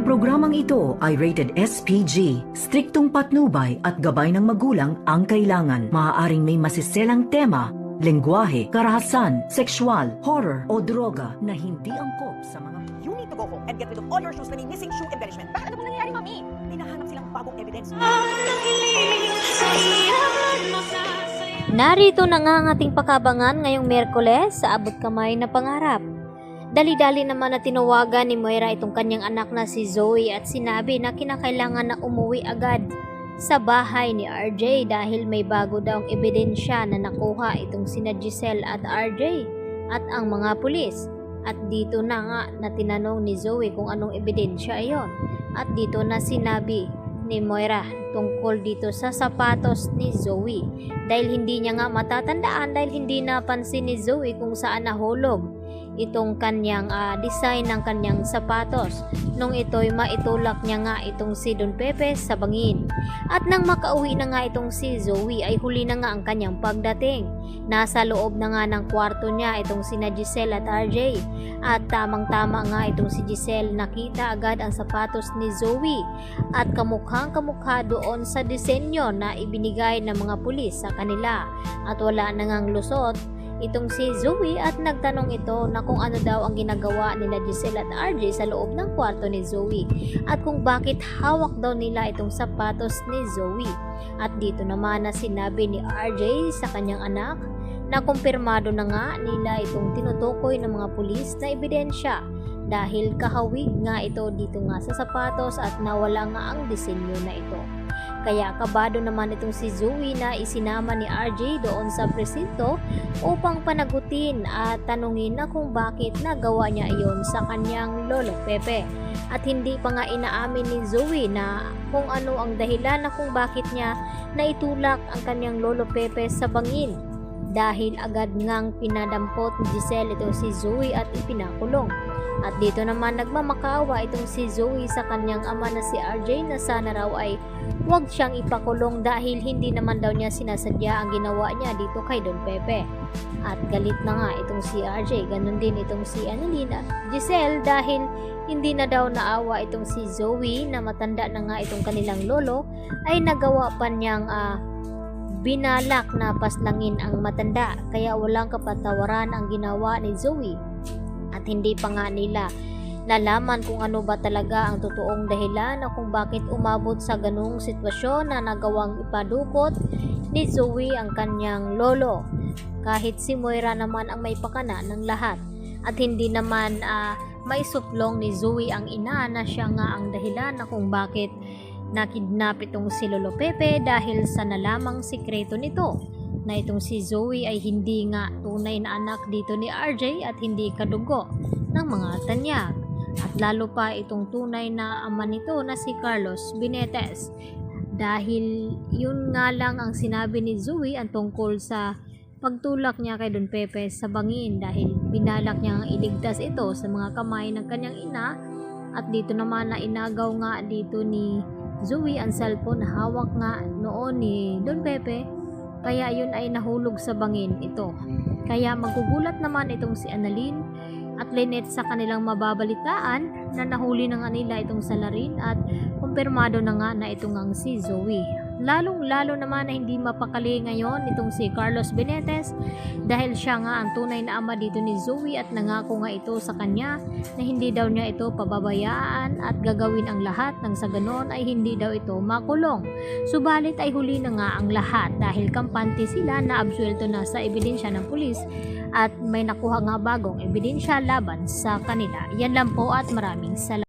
programang ito ay rated SPG. Striktong patnubay at gabay ng magulang ang kailangan. Maaaring may masiselang tema, lengguwahe, karahasan, sexual, horror o droga na hindi angkop sa mga... You need to go home and get rid of all your shoes na may missing shoe embellishment. Bakit? Ano bang nangyayari, Mami? Hinahanap silang bagong evidence. Narito na nga ang ating pakabangan ngayong Miyerkules sa abot kamay na pangarap. Dali-dali naman na tinawagan ni Moira itong kanyang anak na si Zoe at sinabi na kinakailangan na umuwi agad sa bahay ni RJ dahil may bago daw ang ebidensya na nakuha itong sina Giselle at RJ at ang mga pulis. At dito na nga na tinanong ni Zoe kung anong ebidensya iyon. At dito na sinabi ni Moira tungkol dito sa sapatos ni Zoe dahil hindi niya nga matatandaan dahil hindi napansin ni Zoe kung saan nahulog itong kanyang design ng kanyang sapatos nung ito'y maitulak niya nga itong si Don Pepe sa bangin. At nang makauwi na nga itong si Zoe ay huli na nga ang kanyang pagdating. Nasa loob na nga ng kwarto niya itong sina Giselle at RJ at tamang-tama nga itong si Giselle nakita agad ang sapatos ni Zoe at kamukhang kamukha doon sa disenyo na ibinigay ng mga pulis sa kanila at wala na ngang lusot itong si Zoe at nagtanong ito na kung ano daw ang ginagawa nila Giselle at RJ sa loob ng kwarto ni Zoe at kung bakit hawak daw nila itong sapatos ni Zoe. At dito naman na sinabi ni RJ sa kanyang anak na kumpirmado na nga nila itong tinutukoy ng mga pulis na ebidensya dahil kahawig nga ito dito nga sa sapatos at nawala nga ang disenyo na ito. Kaya kabado naman itong si Zoe na isinama ni RJ doon sa presinto upang panagutin at tanungin na kung bakit nagawa niya iyon sa kanyang lolo Pepe. At hindi pa nga inaamin ni Zoe na kung ano ang dahilan na kung bakit niya naitulak ang kanyang lolo Pepe sa bangin. Dahil agad ngang pinadampot ni Giselle itong si Zoe at ipinakulong. At dito naman nagmamakaawa itong si Zoe sa kanyang ama na si RJ na sana raw ay huwag siyang ipakulong dahil hindi naman daw niya sinasadya ang ginawa niya dito kay Don Pepe. At galit na nga itong si RJ, ganun din itong si Annalena Giselle dahil hindi na daw naawa itong si Zoe na matanda na nga itong kanilang lolo ay nagawa pa niyang binalak na paslangin ang matanda kaya walang kapatawaran ang ginawa ni Zoe. At hindi pa nga nila nalaman kung ano ba talaga ang totoong dahilan na kung bakit umabot sa ganung sitwasyon na nagawang ipadukot ni Zoe ang kanyang lolo. Kahit si Moira naman ang may pakana ng lahat. At hindi naman maisuplong ni Zoe ang ina na siya nga ang dahilan na kung bakit nakidnap itong si Lolo Pepe dahil sa nalamang sikreto nito na itong si Zoe ay hindi nga tunay na anak dito ni RJ at hindi kadugo ng mga tanyag. At lalo pa itong tunay na ama nito na si Carlos Benitez. Dahil yun nga lang ang sinabi ni Zoe ang tungkol sa pagtulak niya kay Don Pepe sa bangin dahil binalak niya ang iligtas ito sa mga kamay ng kanyang ina. At dito naman na inagaw nga dito ni Zoe ang cellphone na hawak nga noon ni Don Pepe. Kaya yun ay nahulog sa bangin ito. Kaya magugulat naman itong si Annalyn at Lynette sa kanilang mababalitaan na nahuli na nga nila itong salarin at kumpirmado na nga na itong ang si Zoe. Lalong-lalo naman na hindi mapakali ngayon itong si Carlos Benitez dahil siya nga ang tunay na ama dito ni Zoe at nangako nga ito sa kanya na hindi daw niya ito pababayaan at gagawin ang lahat nang sa ganon ay hindi daw ito makulong. Subalit ay huli na nga ang lahat dahil kampante sila na absuelto na sa ebidensya ng pulis at may nakuha nga bagong ebidensya laban sa kanila. Yan lang po at maraming salamat.